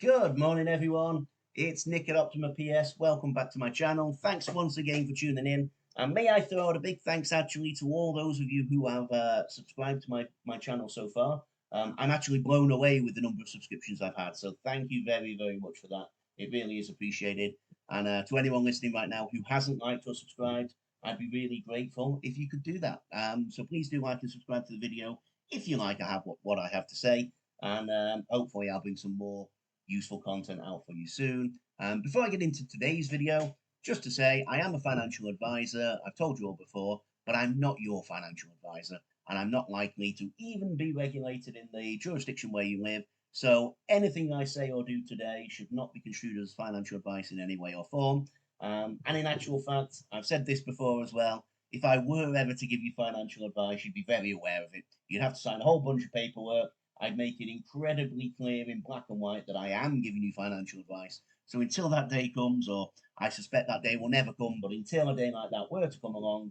Good morning, everyone. It's Nick at Optima PS. Welcome back to my channel. Thanks once again for tuning in. And may I throw out a big thanks actually to all those of you who have subscribed to my channel so far. I'm actually blown away with the number of subscriptions I've had. So thank you very, very much for that. It really is appreciated. And to anyone listening right now who hasn't liked or subscribed, I'd be really grateful if you could do that. So please do like and subscribe to the video if you like I have what I have to say. And hopefully I'll bring some more useful content out for you soon. Before I get into today's video, just to say I am a financial advisor. I've told you all before, but I'm not your financial advisor, and I'm not likely to even be regulated in the jurisdiction where you live. So anything I say or do today should not be construed as financial advice in any way or form. And in actual fact, I've said this before as well. If I were ever to give you financial advice, you'd be very aware of it. You'd have to sign a whole bunch of paperwork. I'd make it incredibly clear in black and white that I am giving you financial advice. So until that day comes, or I suspect that day will never come, but until a day like that were to come along,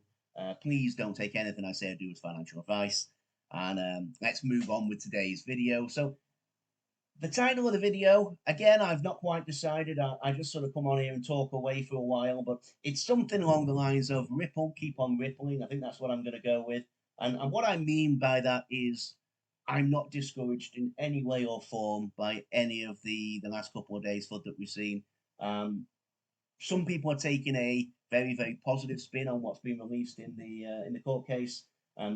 please don't take anything I say or do as financial advice. And let's move on with today's video. So the title of the video, again, I've not quite decided. I just sort of come on here and talk away for a while, but it's something along the lines of ripple, keep on rippling. I think that's what I'm going to go with. And what I mean by that is I'm not discouraged in any way or form by any of the last couple of days flood that we've seen. Some people are taking a very, very positive spin on what's been released in the court case.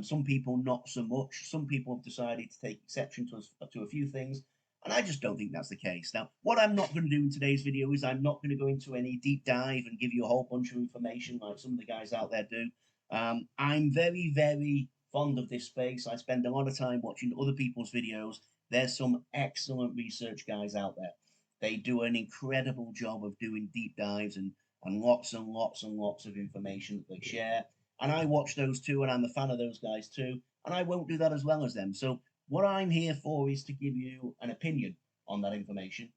Some people not so much. Some people have decided to take exception to a few things, and I just don't think that's the case. Now, what I'm not going to do in today's video is I'm not going to go into any deep dive and give you a whole bunch of information like some of the guys out there do. I'm very, very fond of this space. I spend a lot of time watching other people's videos. There's some excellent research guys out there. They do an incredible job of doing deep dives and lots and lots and lots of information that they share. And I watch those too, and I'm a fan of those guys too. And I won't do that as well as them. So what I'm here for is to give you an opinion on that information.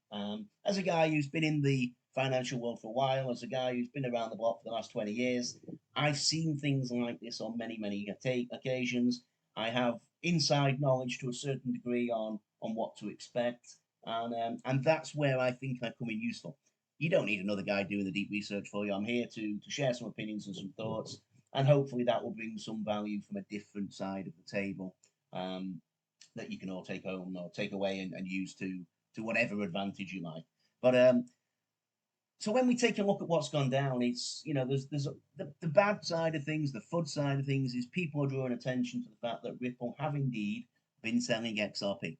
As a guy who's been in the financial world for a while, as a guy who's been around the block for the last 20 years, I've seen things like this on many, many occasions. I have inside knowledge to a certain degree on what to expect, and that's where I think I come in useful. You don't need another guy doing the deep research for you. I'm here to share some opinions and some thoughts, and hopefully that will bring some value from a different side of the table that you can all take home or take away and use to whatever advantage you like. But so when we take a look at what's gone down, it's there's the bad side of things, the FUD side of things is people are drawing attention to the fact that Ripple have indeed been selling XRP.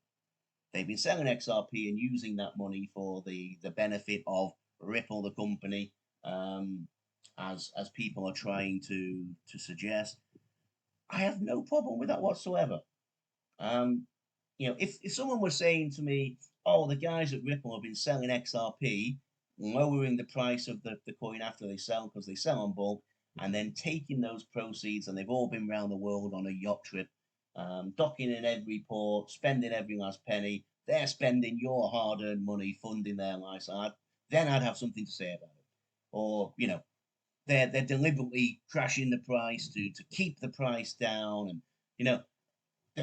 They've been selling XRP and using that money for the benefit of Ripple, the company, as people are trying to suggest. I have no problem with that whatsoever. If someone was saying to me, "Oh, the guys at Ripple have been selling XRP, lowering the price of the coin after they sell because they sell on bulk, and then taking those proceeds, and they've all been around the world on a yacht trip, docking in every port, spending every last penny. They're spending your hard-earned money funding their lifestyle." Then I'd have something to say about it. Or they're deliberately crashing the price to keep the price down, and you know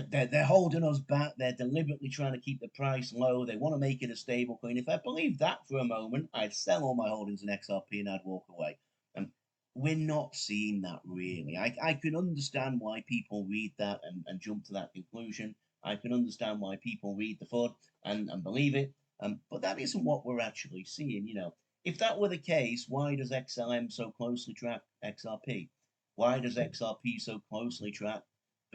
they're holding us back. They're deliberately trying to keep the price low. They want to make it a stable coin. If I believed that for a moment, I'd sell all my holdings in XRP and I'd walk away. And we're not seeing that really. I can understand why people read that and jump to that conclusion. I can understand why people read the FUD and believe it. But that isn't what we're actually seeing. If that were the case, why does XLM so closely track XRP? Why does XRP so closely track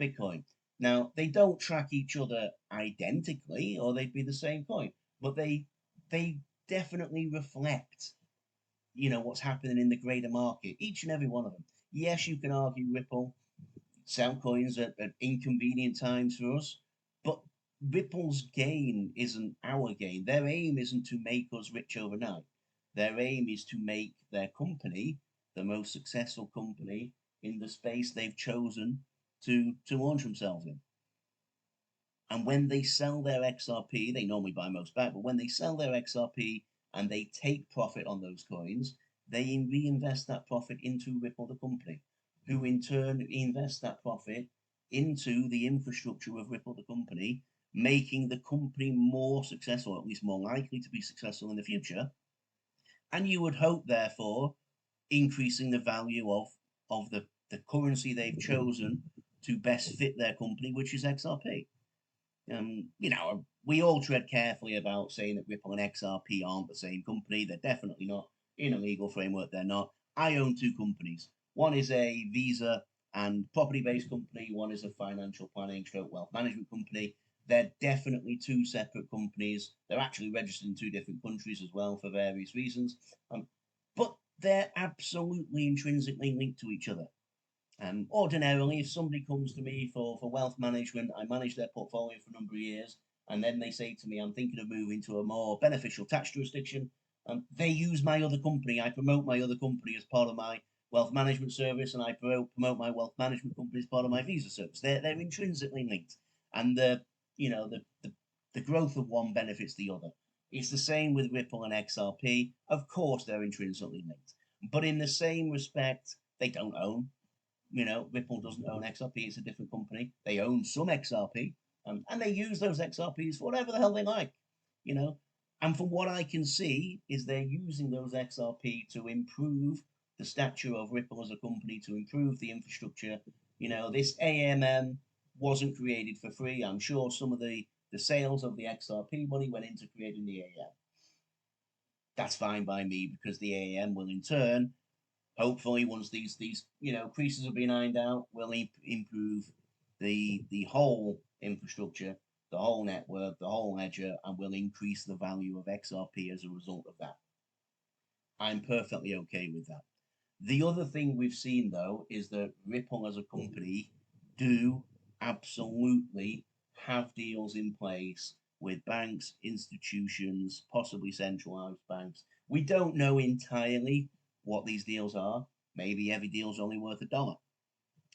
Bitcoin? Now, they don't track each other identically, or they'd be the same coin, but they definitely reflect, what's happening in the greater market, each and every one of them. Yes, you can argue Ripple sell coins at inconvenient times for us, but Ripple's gain isn't our gain. Their aim isn't to make us rich overnight. Their aim is to make their company the most successful company in the space they've chosen to launch themselves in. And when they sell their XRP, they normally buy most back, but when they sell their XRP and they take profit on those coins, they reinvest that profit into Ripple, the company, who in turn invest that profit into the infrastructure of Ripple, the company, making the company more successful, or at least more likely to be successful in the future. And you would hope, therefore, increasing the value of the currency they've chosen to best fit their company, which is XRP. We all tread carefully about saying that Ripple and XRP aren't the same company. They're definitely not. In a legal framework, they're not. I own two companies. One is a visa and property-based company. One is a financial planning stroke wealth management company. They're definitely two separate companies. They're actually registered in two different countries as well for various reasons. But they're absolutely intrinsically linked to each other. Ordinarily, if somebody comes to me for wealth management, I manage their portfolio for a number of years, and then they say to me, I'm thinking of moving to a more beneficial tax jurisdiction. They use my other company. I promote my other company as part of my wealth management service, and I promote my wealth management company as part of my visa service. They're intrinsically linked, and the growth of one benefits the other. It's the same with Ripple and XRP. Of course, they're intrinsically linked, but in the same respect, they don't own. Ripple doesn't own XRP, it's a different company. They own some XRP, and they use those XRPs for whatever the hell they like, you know. And from what I can see, is they're using those XRP to improve the stature of Ripple as a company, to improve the infrastructure. This AMM wasn't created for free. I'm sure some of the sales of the XRP money went into creating the AMM. That's fine by me, because the AAM will in turn, hopefully, once these creases have been ironed out, will improve the whole infrastructure, the whole network, the whole ledger, and will increase the value of XRP as a result of that. I'm perfectly okay with that. The other thing we've seen, though, is that Ripple as a company do absolutely have deals in place with banks, institutions, possibly centralized banks. We don't know entirely what these deals are. Maybe every deal's only worth $1.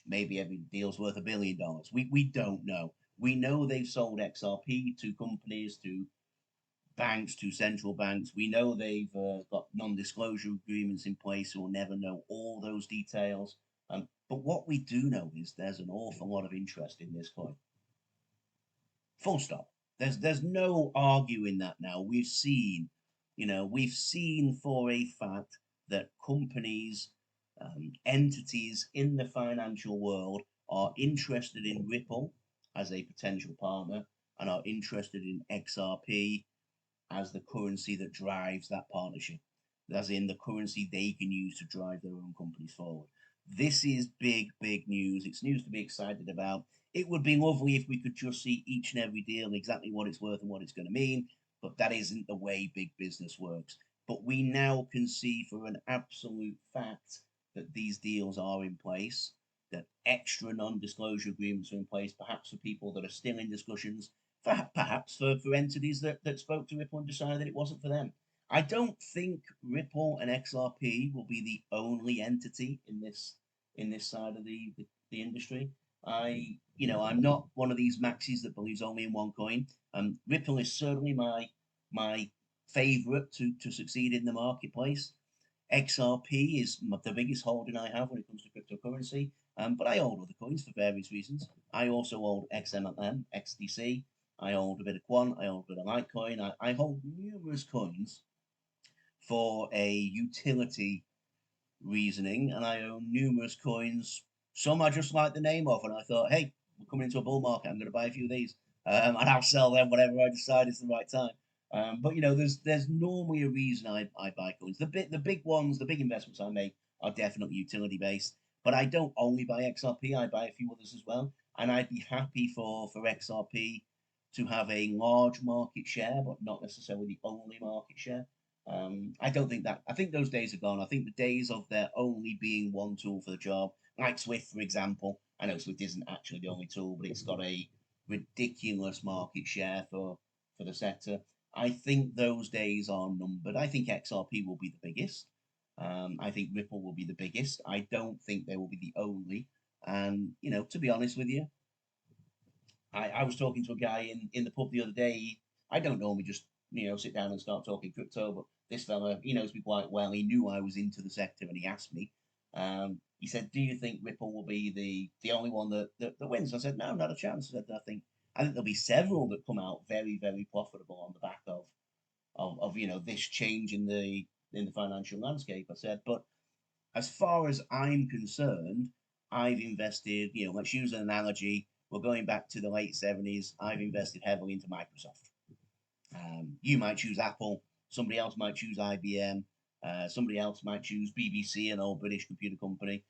Maybe every deal's worth $1 billion. We don't know. We know they've sold XRP to companies, to banks, to central banks. We know they've got non-disclosure agreements in place, so we'll never know all those details. But what we do know is there's an awful lot of interest in this coin. Full stop. There's no arguing that now. We've seen for a fact that companies, entities in the financial world are interested in Ripple as a potential partner, and are interested in XRP as the currency that drives that partnership, as in the currency they can use to drive their own companies forward. This is big, big news. It's news to be excited about. It would be lovely if we could just see each and every deal exactly what it's worth and what it's going to mean, but that isn't the way big business works. But we now can see for an absolute fact that these deals are in place, that extra non-disclosure agreements are in place, perhaps for people that are still in discussions, perhaps for entities that spoke to Ripple and decided that it wasn't for them. I don't think Ripple and XRP will be the only entity in this side of the industry. I'm not one of these maxis that believes only in one coin. Ripple is certainly my favorite to succeed in the marketplace. XRP is the biggest holding I have when it comes to cryptocurrency, but I hold other coins for various reasons. I also hold XMLM, XDC. I hold a bit of Quant. I hold a bit of Litecoin. I hold numerous coins for a utility reasoning, and I own numerous coins. Some I just like the name of, and I thought, hey, we're coming into a bull market. I'm going to buy a few of these, and I'll sell them whenever I decide it's the right time. But there's normally a reason I buy coins. The big ones, the big investments I make are definitely utility based. But I don't only buy XRP. I buy a few others as well, and I'd be happy for XRP to have a large market share, but not necessarily the only market share. I don't think that. I think those days are gone. I think the days of there only being one tool for the job, like Swift, for example. I know Swift isn't actually the only tool, but it's got a ridiculous market share for the sector. I think those days are numbered. I think XRP will be the biggest. I think Ripple will be the biggest. I don't think they will be the only. And to be honest with you, I was talking to a guy in the pub the other day. I don't normally just sit down and start talking crypto, but this fella, he knows me quite well. He knew I was into the sector, and he asked me. He said, "Do you think Ripple will be the only one that wins?" I said, "No, not a chance." I said, I think there'll be several that come out very, very profitable on the back of this change in the financial landscape. I said, but as far as I'm concerned, I've invested. Let's use an analogy. We're going back to the late 70s. I've invested heavily into Microsoft. You might choose Apple. Somebody else might choose IBM. Somebody else might choose BBC, an old British computer company.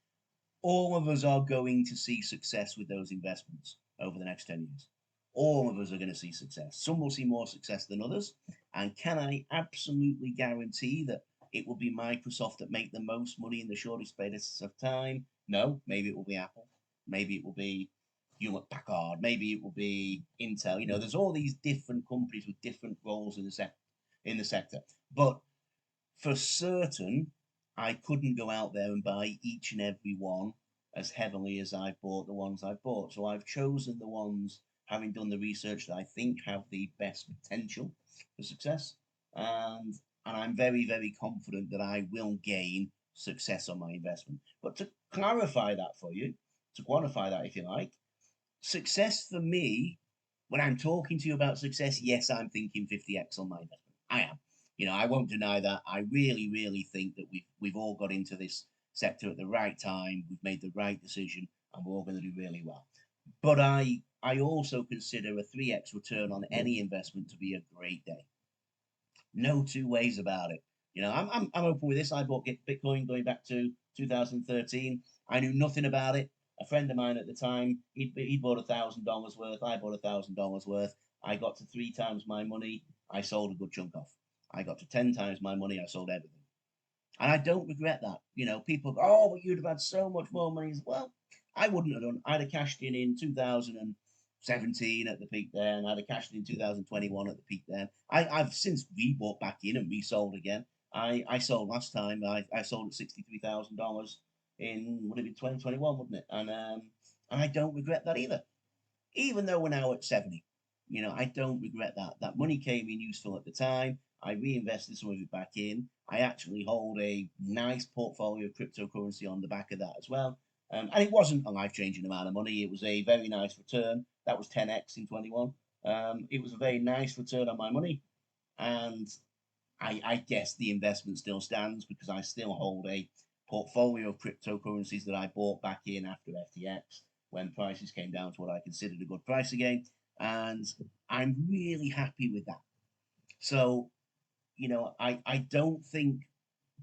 All of us are going to see success with those investments over the next 10 years. All of us are going to see success. Some will see more success than others. And can I absolutely guarantee that it will be Microsoft that make the most money in the shortest space of time? No, maybe it will be Apple. Maybe it will be Hewlett Packard. Maybe it will be Intel. There's all these different companies with different roles in the sector. But for certain, I couldn't go out there and buy each and every one as heavily as I've bought the ones I've bought. So I've chosen the ones, having done the research, that I think have the best potential for success. And I'm very, very confident that I will gain success on my investment. But to clarify that for you, to quantify that if you like, success for me, when I'm talking to you about success, yes, I'm thinking 50x on my investment. I am. I won't deny that. I really, really think that we've all got into this sector at the right time. We've made the right decision, and we're all going to do really well. But I also consider a 3x return on any investment to be a great day. No two ways about it. I'm open with this. I bought Bitcoin going back to 2013. I knew nothing about it. A friend of mine at the time, he bought $1,000 worth. I bought $1,000 worth. I got to 3 times my money. I sold a good chunk off. I got to 10 times my money. I sold everything. And I don't regret that. People go, oh, but you'd have had so much more money. Well, I wouldn't have done. I'd have cashed in 2017 at the peak there, and I'd have cashed in 2021 at the peak there. I've since rebought back in and resold again. I sold last time. I sold at $63,000 in, would it be 2021, wouldn't it? And I don't regret that either. Even though we're now at 70, I don't regret that. That money came in useful at the time. I reinvested some of it back in. I actually hold a nice portfolio of cryptocurrency on the back of that as well. And it wasn't a life-changing amount of money. It was a very nice return. That was 10x in 21. It was a very nice return on my money. And I guess the investment still stands because I still hold a portfolio of cryptocurrencies that I bought back in after FTX when prices came down to what I considered a good price again. And I'm really happy with that. So, I don't think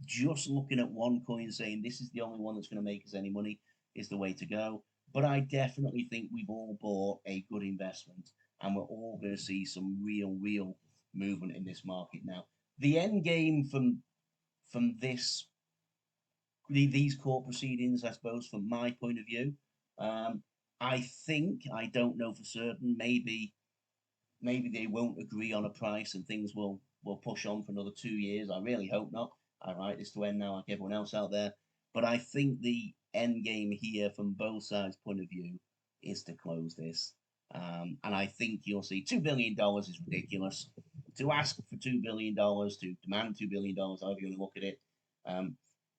just looking at one coin saying this is the only one that's going to make us any money is the way to go. But I definitely think we've all bought a good investment and we're all going to see some real movement in this market now. The end game from these court proceedings, I suppose, from my point of view, I think, I don't know for certain, maybe they won't agree on a price and things will push on for another 2 years. I really hope not. I write this to end now like everyone else out there. But I think the end game here from both sides' point of view is to close this. And I think you'll see $2 billion is ridiculous. To ask for $2 billion, to demand $2 billion, however you want to look at it,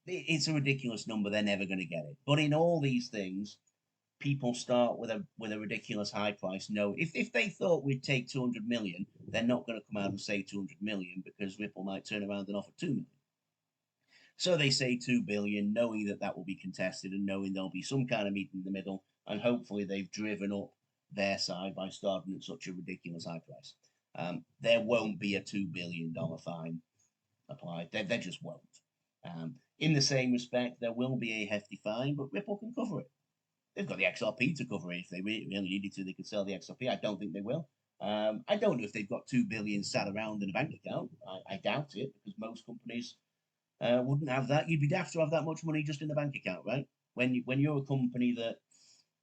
it's a ridiculous number. They're never going to get it. But in all these things, people start with a ridiculous high price. No, if they thought we'd take 200 million, they're not going to come out and say 200 million because Ripple might turn around and offer 2 million. So they say 2 billion, knowing that will be contested and knowing there'll be some kind of meeting in the middle. And hopefully they've driven up their side by starting at such a ridiculous high price. There won't be a $2 billion fine applied. There just won't. In the same respect, there will be a hefty fine, but Ripple can cover it. They've got the XRP to cover it. If they really needed to, they could sell the XRP. I don't think they will. I don't know if they've got 2 billion sat around in a bank account. I doubt it because most companies wouldn't have that. You'd be daft to have that much money just in the bank account, right? When you're a company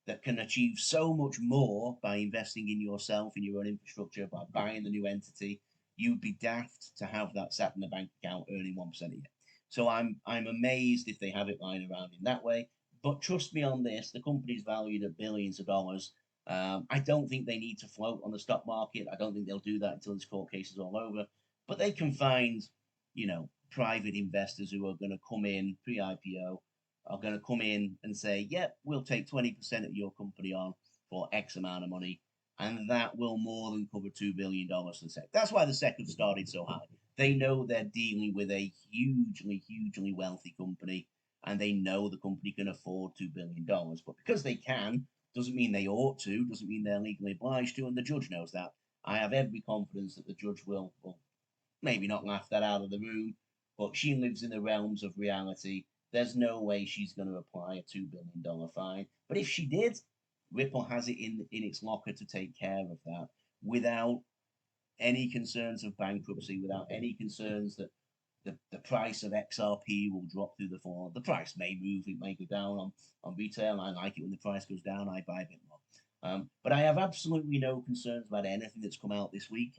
that can achieve so much more by investing in yourself, in your own infrastructure, by buying the new entity, you'd be daft to have that sat in the bank account earning 1% a year. So I'm amazed if they have it lying around in that way. But trust me on this, the company's valued at billions of dollars. I don't think they need to float on the stock market. I don't think they'll do that until this court case is all over. But they can find, private investors who are going to come in pre-IPO, are going to come in and say, yep, we'll take 20% of your company on for X amount of money. and that will more than cover $2 billion for the SEC. That's why the SEC have started so high. They know they're dealing with a hugely wealthy company, and they know the company can afford $2 billion. But because they can, doesn't mean they ought to, doesn't mean they're legally obliged to, and the judge knows that. I have every confidence that the judge will maybe not laugh that out of the room, but she lives in the realms of reality. There's no way she's going to apply a $2 billion fine. But if she did, Ripple has it in its locker to take care of that without any concerns of bankruptcy, without any concerns that the price of XRP will drop through the floor. The price may move, it may go down on retail. I like it when the price goes down, I buy a bit more. But I have absolutely no concerns about anything that's come out this week.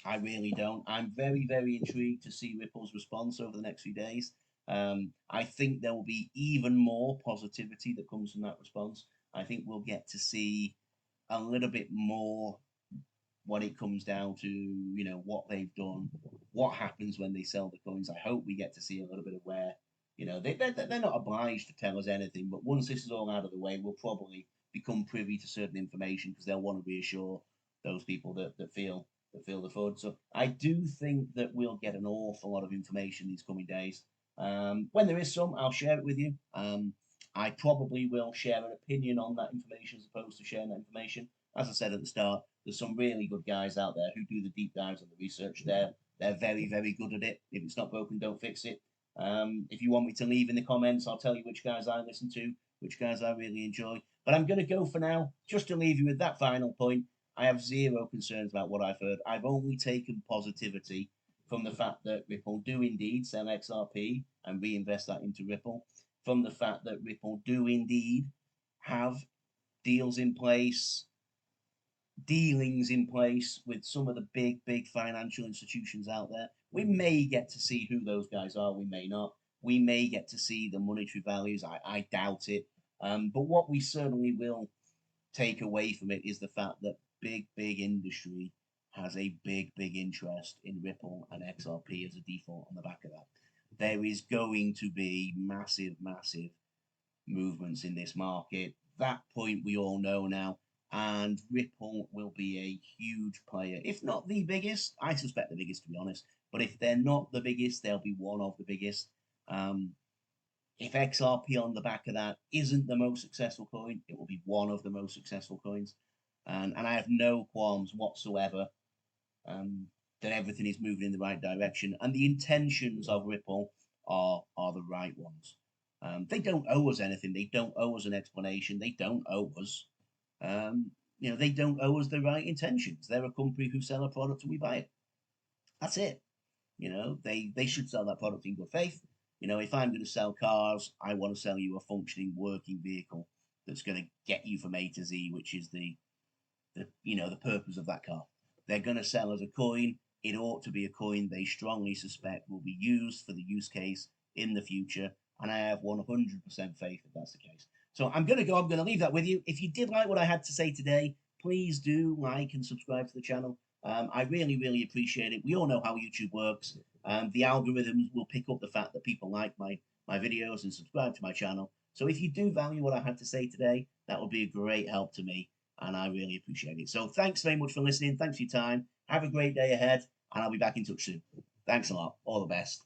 I really don't. I'm very intrigued to see Ripple's response over the next few days. I think there will be even more positivity that comes from that response. I think we'll get to see a little bit more when it comes down to, you know, what they've done, what happens when they sell the coins. I hope we get to see a little bit of where, you know, they're not obliged to tell us anything, but once this is all out of the way, we'll probably become privy to certain information because they'll want to reassure those people that feel the FUD. So I do think that we'll get an awful lot of information these coming days. When there is some, I'll share it with you. I probably will share an opinion on that information as opposed to sharing that information. As I said at the start, there's some really good guys out there who do the deep dives on the research. They're very good at it. If it's not broken, don't fix it. If you want me to leave in the comments, I'll tell you which guys I listen to, which guys I really enjoy. But I'm going to go for now, just to leave you with that final point. I have zero concerns about what I've heard. I've only taken positivity from the fact that Ripple do indeed sell XRP and reinvest that into Ripple, from the fact that Ripple do indeed have deals in place, dealings in place with some of the big financial institutions out there. We may get to see who those guys are, we may not. We may get to see the monetary values, I doubt it. But what we certainly will take away from it is the fact that big industry has a big interest in Ripple and XRP as a default on the back of that. There is going to be massive movements in this market. That point we all know now, and Ripple will be a huge player, if not the biggest. I suspect the biggest, to be honest, but if they're not the biggest, they'll be one of the biggest. If XRP on the back of that isn't the most successful coin, it will be one of the most successful coins. And I have no qualms whatsoever that everything is moving in the right direction. And the intentions of Ripple are the right ones. They don't owe us anything. They don't owe us an explanation. They don't owe us. You know, they don't owe us the right intentions. They're a company who sell a product and we buy it. That's it. You know, they should sell that product in good faith. You know, if I'm going to sell cars, I want to sell you a functioning, working vehicle that's going to get you from A to Z, which is the purpose of that car. They're going to sell as a coin. It ought to be a coin they strongly suspect will be used for the use case in the future, and I have 100% faith that that's the case. So I'm going to go. I'm going to leave that with you. If you did like what I had to say today, please do like and subscribe to the channel. I really appreciate it. We all know how YouTube works. The algorithms will pick up the fact that people like my videos and subscribe to my channel. So if you do value what I had to say today, that would be a great help to me, and I really appreciate it. So thanks very much for listening. Thanks for your time. Have a great day ahead, and I'll be back in touch soon. Thanks a lot. All the best.